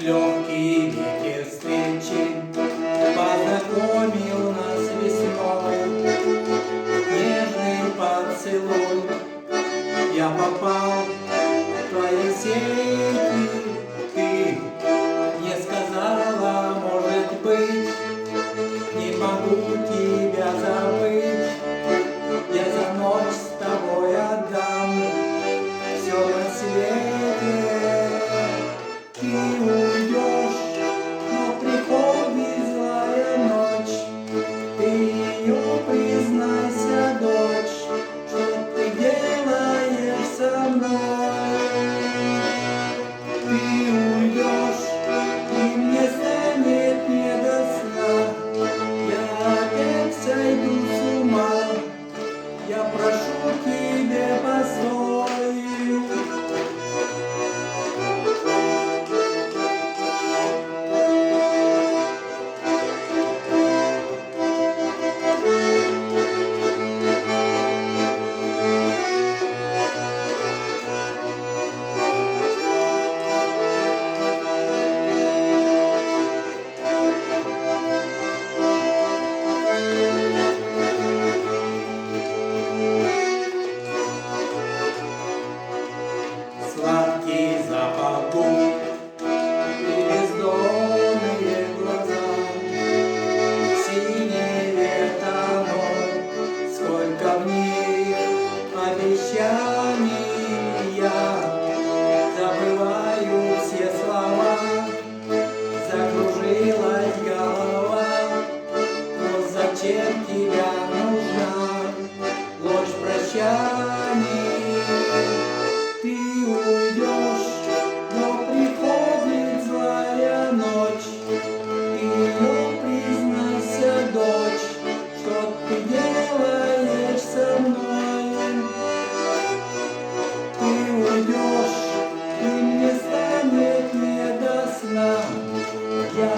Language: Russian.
Легкий ветер встречи познакомил нас весной. Нежный поцелуй, я попал в твои сети. Ты не сказала, может быть, не могу тебя забыть. Я за ночь с тобой отдам все на свете. Ты уйдешь, но приходит злая ночь. Ты ее признайся, дочь, что ты делаешь со мной. Ты уйдешь, и мне станет не до сна. Я опять сойду с ума. Я прошу тебя, постой. Сладкий запах губ и бездонные глаза, синие тонов, сколько в них обещаний. Я забываю все слова, закружилась голова. Но зачем тебя нужна ложь прощаний? Ты уйдешь, но приходит злая ночь. Ты ее признайся, дочь, что ты делаешь со мной. Ты уйдешь, и мне станет не до сна. Я